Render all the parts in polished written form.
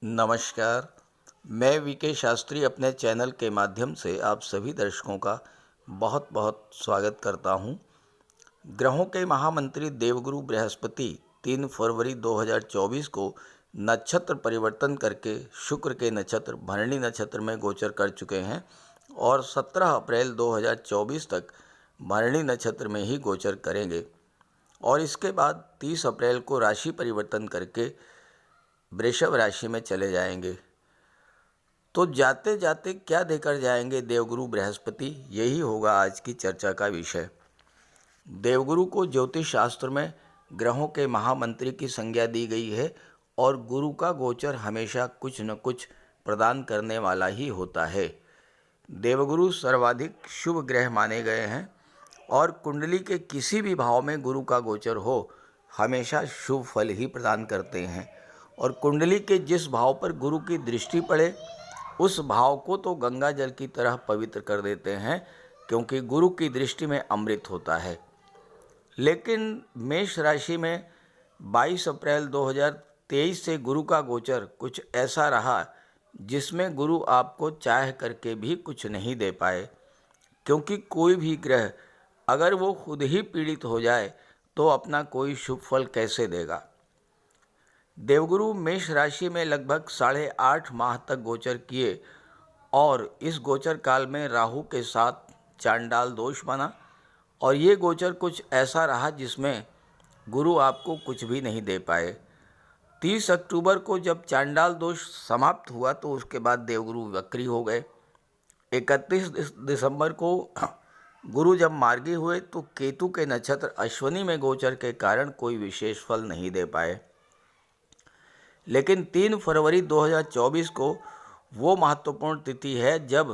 नमस्कार। मैं वीके शास्त्री अपने चैनल के माध्यम से आप सभी दर्शकों का बहुत बहुत स्वागत करता हूं। ग्रहों के महामंत्री देवगुरु बृहस्पति 3 फरवरी 2024 को नक्षत्र परिवर्तन करके शुक्र के नक्षत्र भरणी नक्षत्र में गोचर कर चुके हैं और 17 अप्रैल 2024 तक भरणी नक्षत्र में ही गोचर करेंगे और इसके बाद 30 अप्रैल को राशि परिवर्तन करके वृषभ राशि में चले जाएंगे। तो जाते जाते क्या देकर जाएंगे देवगुरु बृहस्पति, यही होगा आज की चर्चा का विषय। देवगुरु को ज्योतिष शास्त्र में ग्रहों के महामंत्री की संज्ञा दी गई है और गुरु का गोचर हमेशा कुछ न कुछ प्रदान करने वाला ही होता है। देवगुरु सर्वाधिक शुभ ग्रह माने गए हैं और कुंडली के किसी भी भाव में गुरु का गोचर हो हमेशा शुभ फल ही प्रदान करते हैं और कुंडली के जिस भाव पर गुरु की दृष्टि पड़े उस भाव को तो गंगा जल की तरह पवित्र कर देते हैं, क्योंकि गुरु की दृष्टि में अमृत होता है। लेकिन मेष राशि में 22 अप्रैल 2023 से गुरु का गोचर कुछ ऐसा रहा जिसमें गुरु आपको चाह करके भी कुछ नहीं दे पाए, क्योंकि कोई भी ग्रह अगर वो खुद ही पीड़ित हो जाए तो अपना कोई शुभ फल कैसे देगा। देवगुरु मेष राशि में लगभग 8.5 माह तक गोचर किए और इस गोचर काल में राहु के साथ चांडाल दोष बना और ये गोचर कुछ ऐसा रहा जिसमें गुरु आपको कुछ भी नहीं दे पाए। 30 अक्टूबर को जब चांडाल दोष समाप्त हुआ तो उसके बाद देवगुरु वक्री हो गए। 31 दिसंबर को गुरु जब मार्गी हुए तो केतु के नक्षत्र अश्विनी में गोचर के कारण कोई विशेष फल नहीं दे पाए। लेकिन 3 फरवरी 2024 को वो महत्वपूर्ण तिथि है जब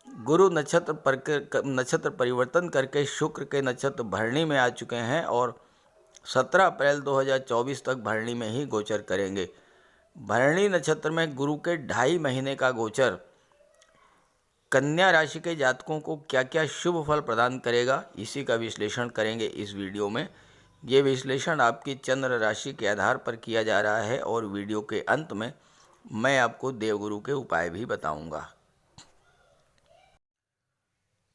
गुरु नक्षत्र परिवर्तन करके शुक्र के नक्षत्र भरणी में आ चुके हैं और 17 अप्रैल 2024 तक भरणी में ही गोचर करेंगे। भरणी नक्षत्र में गुरु के 2.5 महीने का गोचर कन्या राशि के जातकों को क्या क्या शुभ फल प्रदान करेगा, इसी का विश्लेषण करेंगे इस वीडियो में। ये विश्लेषण आपकी चंद्र राशि के आधार पर किया जा रहा है और वीडियो के अंत में मैं आपको देवगुरु के उपाय भी बताऊंगा।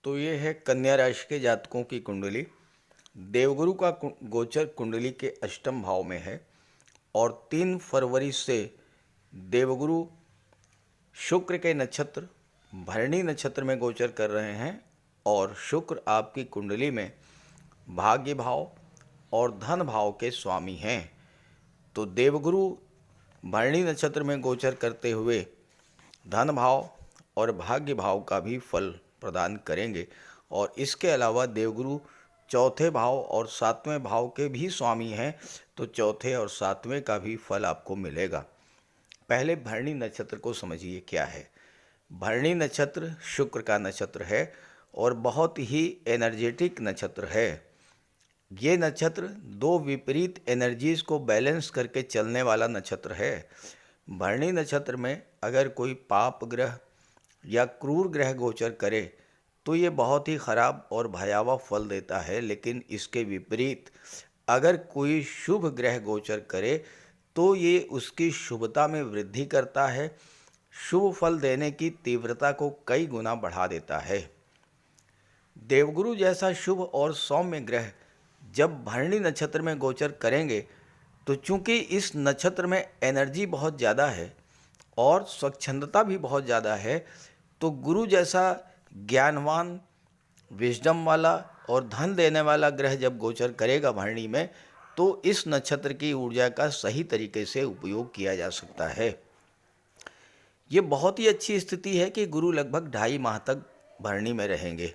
तो ये है कन्या राशि के जातकों की कुंडली। देवगुरु का गोचर कुंडली के अष्टम भाव में है और 3 फरवरी से देवगुरु शुक्र के नक्षत्र भरणी नक्षत्र में गोचर कर रहे हैं और शुक्र आपकी कुंडली में भाग्य भाव और धन भाव के स्वामी हैं। तो देवगुरु भरणी नक्षत्र में गोचर करते हुए धन भाव और भाग्य भाव का भी फल प्रदान करेंगे और इसके अलावा देवगुरु चौथे भाव और 7वें भाव के भी स्वामी हैं, तो चौथे और 7वें का भी फल आपको मिलेगा। पहले भरणी नक्षत्र को समझिए क्या है। भरणी नक्षत्र शुक्र का नक्षत्र है और बहुत ही एनर्जेटिक नक्षत्र है। ये नक्षत्र दो विपरीत एनर्जीज को बैलेंस करके चलने वाला नक्षत्र है। भरणी नक्षत्र में अगर कोई पाप ग्रह या क्रूर ग्रह गोचर करे तो ये बहुत ही खराब और भयावह फल देता है, लेकिन इसके विपरीत अगर कोई शुभ ग्रह गोचर करे तो ये उसकी शुभता में वृद्धि करता है, शुभ फल देने की तीव्रता को कई गुना बढ़ा देता है। देवगुरु जैसा शुभ और सौम्य ग्रह जब भरणी नक्षत्र में गोचर करेंगे तो चूंकि इस नक्षत्र में एनर्जी बहुत ज़्यादा है और स्वच्छंदता भी बहुत ज़्यादा है, तो गुरु जैसा ज्ञानवान, विजडम वाला और धन देने वाला ग्रह जब गोचर करेगा भरणी में तो इस नक्षत्र की ऊर्जा का सही तरीके से उपयोग किया जा सकता है। ये बहुत ही अच्छी स्थिति है कि गुरु लगभग 2.5 माह तक भरणी में रहेंगे।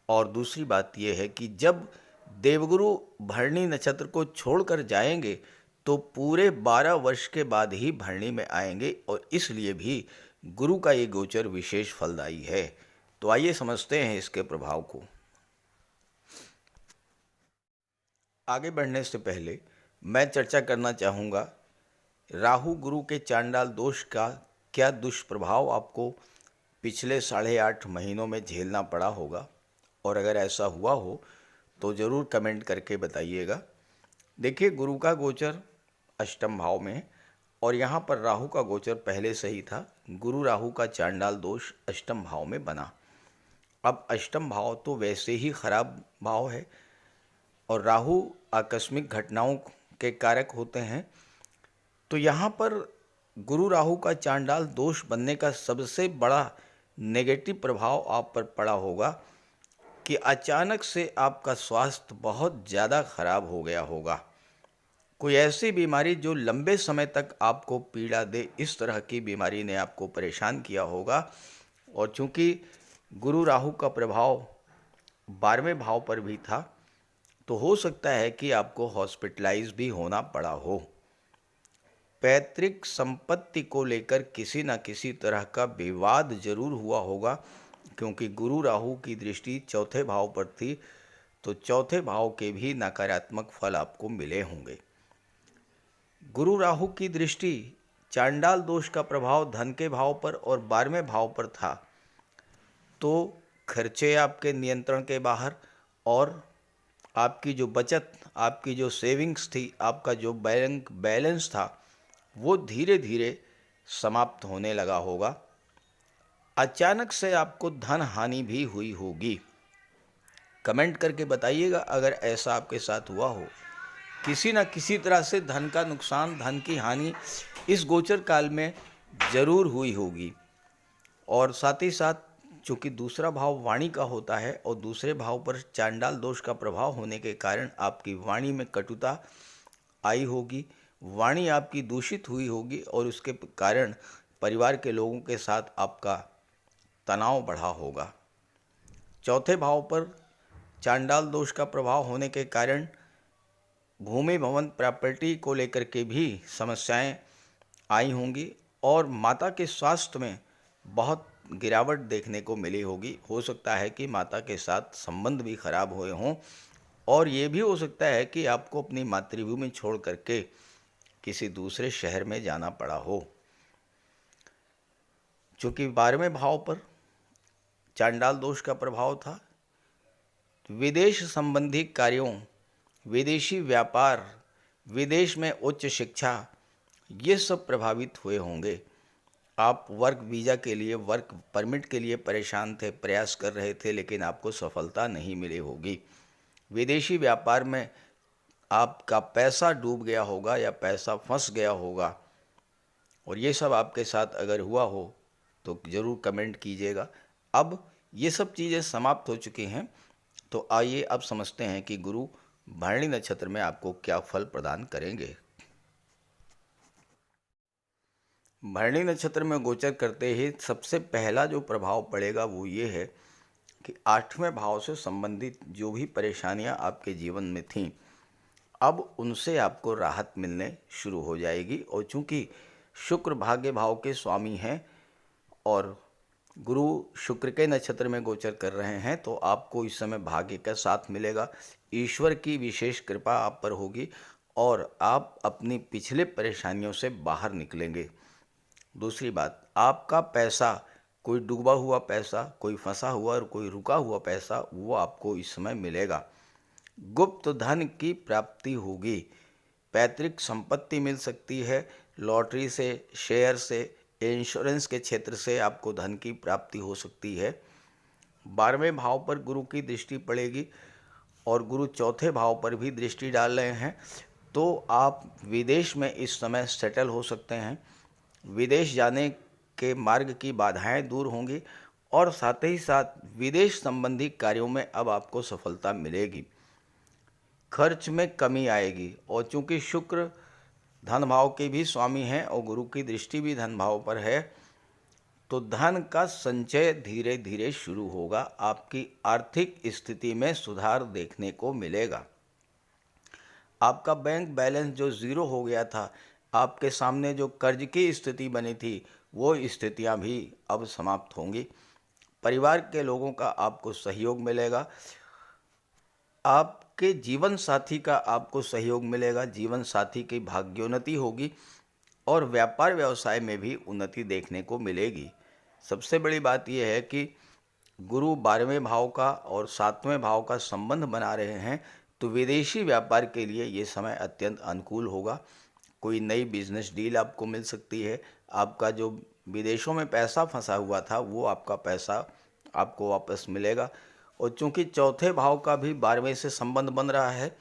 और दूसरी बात यह है कि जब देवगुरु भरणी नक्षत्र को छोड़कर जाएंगे तो पूरे 12 वर्ष के बाद ही भरणी में आएंगे और इसलिए भी गुरु का ये गोचर विशेष फलदायी है। तो आइए समझते हैं इसके प्रभाव को। आगे बढ़ने से पहले मैं चर्चा करना चाहूँगा राहु गुरु के चांडाल दोष का क्या दुष्प्रभाव आपको पिछले 8.5 महीनों में झेलना पड़ा होगा, और अगर ऐसा हुआ हो तो ज़रूर कमेंट करके बताइएगा। देखिए, गुरु का गोचर अष्टम भाव में और यहाँ पर राहु का गोचर पहले से ही था। गुरु राहु का चांडाल दोष अष्टम भाव में बना। अब अष्टम भाव तो वैसे ही खराब भाव है और राहु आकस्मिक घटनाओं के कारक होते हैं। तो यहाँ पर गुरु राहु का चांडाल दोष बनने का सबसे बड़ा नेगेटिव प्रभाव आप पर पड़ा होगा कि अचानक से आपका स्वास्थ्य बहुत ज़्यादा खराब हो गया होगा। कोई ऐसी बीमारी जो लंबे समय तक आपको पीड़ा दे, इस तरह की बीमारी ने आपको परेशान किया होगा। और चूंकि गुरु राहु का प्रभाव 12वें भाव पर भी था, तो हो सकता है कि आपको हॉस्पिटलाइज भी होना पड़ा हो। पैतृक संपत्ति को लेकर किसी न किसी तरह का विवाद जरूर हुआ होगा, क्योंकि गुरु राहु की दृष्टि चौथे भाव पर थी, तो चौथे भाव के भी नकारात्मक फल आपको मिले होंगे। गुरु राहु की दृष्टि चांडाल दोष का प्रभाव धन के भाव पर और 12वें भाव पर था, तो खर्चे आपके नियंत्रण के बाहर और आपकी जो बचत, आपकी जो सेविंग्स थी, आपका जो बैंक बैलेंस था, वो धीरे धीरे समाप्त होने लगा होगा। अचानक से आपको धन हानि भी हुई होगी। कमेंट करके बताइएगा अगर ऐसा आपके साथ हुआ हो। किसी न किसी तरह से धन का नुकसान, धन की हानि इस गोचर काल में ज़रूर हुई होगी। और साथ ही साथ चूँकि दूसरा भाव वाणी का होता है और दूसरे भाव पर चांडाल दोष का प्रभाव होने के कारण आपकी वाणी में कटुता आई होगी, वाणी आपकी दूषित हुई होगी और उसके कारण परिवार के लोगों के साथ आपका तनाव बढ़ा होगा। चौथे भाव पर चांडाल दोष का प्रभाव होने के कारण भूमि भवन प्रॉपर्टी को लेकर के भी समस्याएं आई होंगी और माता के स्वास्थ्य में बहुत गिरावट देखने को मिली होगी। हो सकता है कि माता के साथ संबंध भी खराब हुए हों और ये भी हो सकता है कि आपको अपनी मातृभूमि छोड़ करके किसी दूसरे शहर में जाना पड़ा हो। चूँकि 12वें भाव पर चांडाल दोष का प्रभाव था, विदेश संबंधी कार्यों, विदेशी व्यापार, विदेश में उच्च शिक्षा, ये सब प्रभावित हुए होंगे। आप वर्क वीज़ा के लिए, वर्क परमिट के लिए परेशान थे, प्रयास कर रहे थे, लेकिन आपको सफलता नहीं मिली होगी। विदेशी व्यापार में आपका पैसा डूब गया होगा या पैसा फंस गया होगा। और ये सब आपके साथ अगर हुआ हो तो ज़रूर कमेंट कीजिएगा। अब ये सब चीज़ें समाप्त हो चुकी हैं, तो आइए अब समझते हैं कि गुरु भरणी नक्षत्र में आपको क्या फल प्रदान करेंगे। भरणी नक्षत्र में गोचर करते ही सबसे पहला जो प्रभाव पड़ेगा वो ये है कि 8वें भाव से संबंधित जो भी परेशानियां आपके जीवन में थीं, अब उनसे आपको राहत मिलने शुरू हो जाएगी। और चूंकि शुक्र भाग्य भाव के स्वामी हैं और गुरु शुक्र के नक्षत्र में गोचर कर रहे हैं, तो आपको इस समय भाग्य का साथ मिलेगा। ईश्वर की विशेष कृपा आप पर होगी और आप अपनी पिछले परेशानियों से बाहर निकलेंगे। दूसरी बात, आपका पैसा, कोई डूबा हुआ पैसा, कोई फंसा हुआ और कोई रुका हुआ पैसा, वो आपको इस समय मिलेगा। गुप्त धन की प्राप्ति होगी, पैतृक संपत्ति मिल सकती है, लॉटरी से, शेयर से, इंश्योरेंस के क्षेत्र से आपको धन की प्राप्ति हो सकती है। 12वें भाव पर गुरु की दृष्टि पड़ेगी और गुरु चौथे भाव पर भी दृष्टि डाल रहे हैं, तो आप विदेश में इस समय सेटल हो सकते हैं। विदेश जाने के मार्ग की बाधाएं दूर होंगी और साथ ही साथ विदेश संबंधी कार्यों में अब आपको सफलता मिलेगी। खर्च में कमी आएगी और चूंकि शुक्र धन भाव के भी स्वामी हैं और गुरु की दृष्टि भी धन भाव पर है, तो धन का संचय धीरे धीरे शुरू होगा। आपकी आर्थिक स्थिति में सुधार देखने को मिलेगा। आपका बैंक बैलेंस जो ज़ीरो हो गया था, आपके सामने जो कर्ज की स्थिति बनी थी, वो स्थितियां भी अब समाप्त होंगी। परिवार के लोगों का आपको सहयोग मिलेगा, आपके जीवन साथी का आपको सहयोग मिलेगा, जीवन साथी की भाग्योन्नति होगी और व्यापार व्यवसाय में भी उन्नति देखने को मिलेगी। सबसे बड़ी बात यह है कि गुरु 12वें भाव का और 7वें भाव का संबंध बना रहे हैं, तो विदेशी व्यापार के लिए ये समय अत्यंत अनुकूल होगा। कोई नई बिजनेस डील आपको मिल सकती है। आपका जो विदेशों में पैसा फंसा हुआ था वो आपका पैसा आपको वापस मिलेगा। और चूंकि चौथे भाव का भी 12वें से संबंध बन रहा है,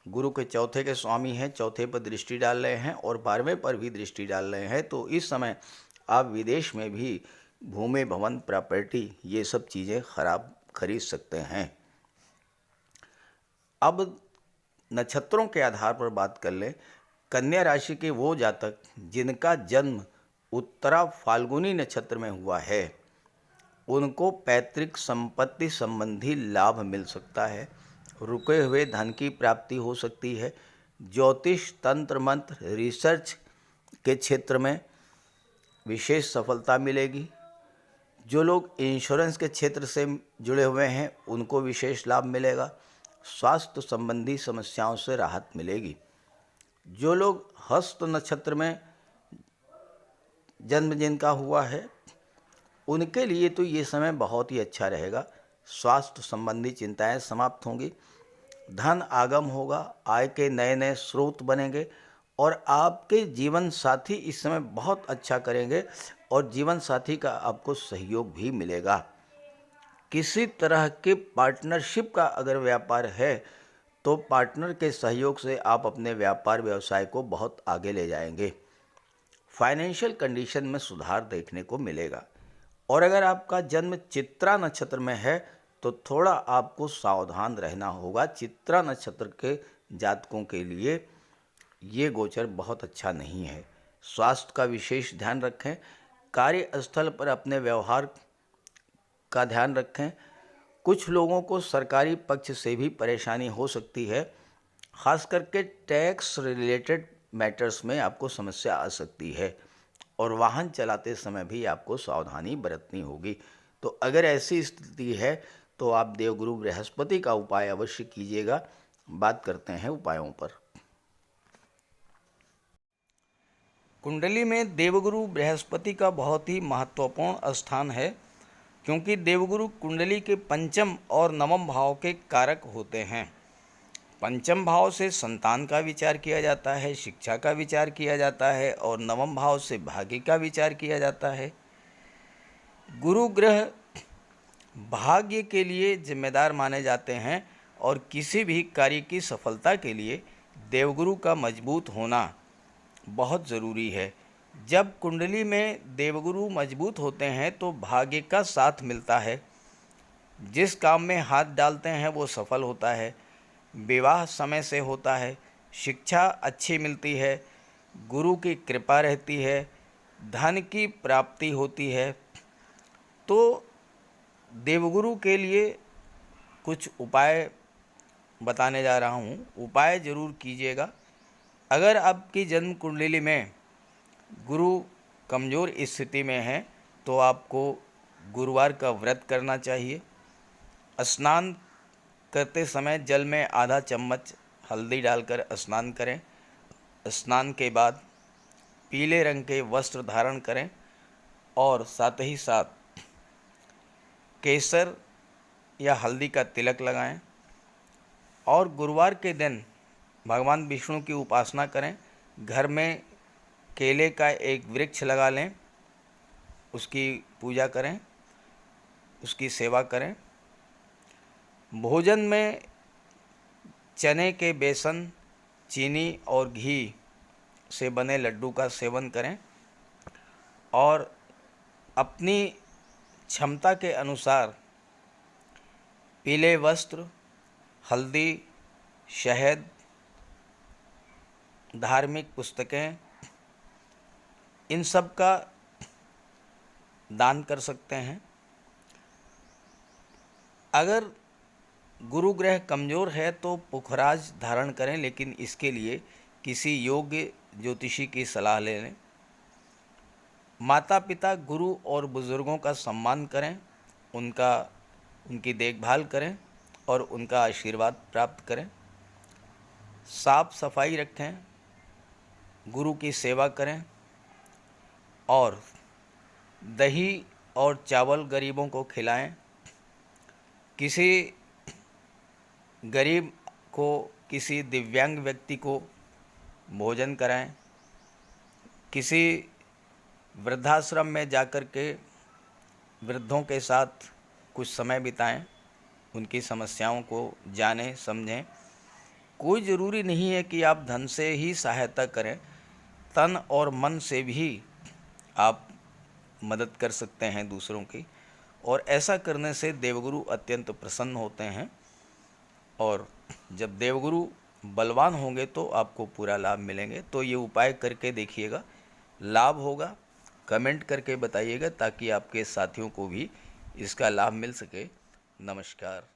गुरु के चौथे के स्वामी हैं, चौथे पर दृष्टि डाल रहे हैं और 12वें पर भी दृष्टि डाल रहे हैं, तो इस समय आप विदेश में भी भूमि, भवन, प्रॉपर्टी ये सब चीज़ें खरीद सकते हैं। अब नक्षत्रों के आधार पर बात कर लें। कन्या राशि के वो जातक जिनका जन्म उत्तरा फाल्गुनी नक्षत्र में हुआ है, उनको पैतृक संपत्ति संबंधी लाभ मिल सकता है। रुके हुए धन की प्राप्ति हो सकती है। ज्योतिष, तंत्र मंत्र, रिसर्च के क्षेत्र में विशेष सफलता मिलेगी। जो लोग इंश्योरेंस के क्षेत्र से जुड़े हुए हैं उनको विशेष लाभ मिलेगा। स्वास्थ्य संबंधी समस्याओं से राहत मिलेगी। जो लोग हस्त नक्षत्र में जन्म जिनका हुआ है उनके लिए तो ये समय बहुत ही अच्छा रहेगा। स्वास्थ्य संबंधी चिंताएं समाप्त होंगी, धन आगम होगा, आय के नए नए स्रोत बनेंगे और आपके जीवन साथी इस समय बहुत अच्छा करेंगे और जीवन साथी का आपको सहयोग भी मिलेगा। किसी तरह के पार्टनरशिप का अगर व्यापार है तो पार्टनर के सहयोग से आप अपने व्यापार व्यवसाय को बहुत आगे ले जाएंगे। फाइनेंशियल कंडीशन में सुधार देखने को मिलेगा। और अगर आपका जन्म चित्रा नक्षत्र में है तो थोड़ा आपको सावधान रहना होगा। चित्रा नक्षत्र के जातकों के लिए ये गोचर बहुत अच्छा नहीं है। स्वास्थ्य का विशेष ध्यान रखें। कार्यस्थल पर अपने व्यवहार का ध्यान रखें। कुछ लोगों को सरकारी पक्ष से भी परेशानी हो सकती है। खास करके टैक्स रिलेटेड मैटर्स में आपको समस्या आ सकती है और वाहन चलाते समय भी आपको सावधानी बरतनी होगी। तो अगर ऐसी स्थिति है तो आप देवगुरु बृहस्पति का उपाय अवश्य कीजिएगा। बात करते हैं उपायों पर। कुंडली में देवगुरु बृहस्पति का बहुत ही महत्वपूर्ण स्थान है, क्योंकि देवगुरु कुंडली के पंचम और नवम भाव के कारक होते हैं। पंचम भाव से संतान का विचार किया जाता है, शिक्षा का विचार किया जाता है और नवम भाव से भाग्य का विचार किया जाता है। गुरु ग्रह भाग्य के लिए जिम्मेदार माने जाते हैं और किसी भी कार्य की सफलता के लिए देवगुरु का मजबूत होना बहुत ज़रूरी है। जब कुंडली में देवगुरु मजबूत होते हैं तो भाग्य का साथ मिलता है। जिस काम में हाथ डालते हैं वो सफल होता है। विवाह समय से होता है। शिक्षा अच्छी मिलती है। गुरु की कृपा रहती है। धन की प्राप्ति होती है। तो देवगुरु के लिए कुछ उपाय बताने जा रहा हूँ। उपाय ज़रूर कीजिएगा। अगर आपकी जन्म कुंडली में गुरु कमज़ोर स्थिति में है तो आपको गुरुवार का व्रत करना चाहिए। स्नान करते समय जल में आधा चम्मच हल्दी डालकर स्नान करें। स्नान के बाद पीले रंग के वस्त्र धारण करें और साथ ही साथ केसर या हल्दी का तिलक लगाएं और गुरुवार के दिन भगवान विष्णु की उपासना करें। घर में केले का एक वृक्ष लगा लें, उसकी पूजा करें, उसकी सेवा करें। भोजन में चने के बेसन, चीनी और घी से बने लड्डू का सेवन करें और अपनी क्षमता के अनुसार पीले वस्त्र, हल्दी, शहद, धार्मिक पुस्तकें, इन सब का दान कर सकते हैं। अगर गुरु ग्रह कमज़ोर है तो पुखराज धारण करें, लेकिन इसके लिए किसी योग्य ज्योतिषी की सलाह ले लें। माता पिता, गुरु और बुज़ुर्गों का सम्मान करें, उनकी देखभाल करें और उनका आशीर्वाद प्राप्त करें। साफ सफाई रखें, गुरु की सेवा करें और दही और चावल गरीबों को खिलाएं। किसी गरीब को, किसी दिव्यांग व्यक्ति को भोजन कराएं। किसी वृद्धाश्रम में जाकर के वृद्धों के साथ कुछ समय बिताएं, उनकी समस्याओं को जानें समझें। कोई ज़रूरी नहीं है कि आप धन से ही सहायता करें, तन और मन से भी आप मदद कर सकते हैं दूसरों की, और ऐसा करने से देवगुरु अत्यंत प्रसन्न होते हैं। और जब देवगुरु बलवान होंगे तो आपको पूरा लाभ मिलेंगे। तो ये उपाय करके देखिएगा, लाभ होगा। कमेंट करके बताइएगा ताकि आपके साथियों को भी इसका लाभ मिल सके। नमस्कार।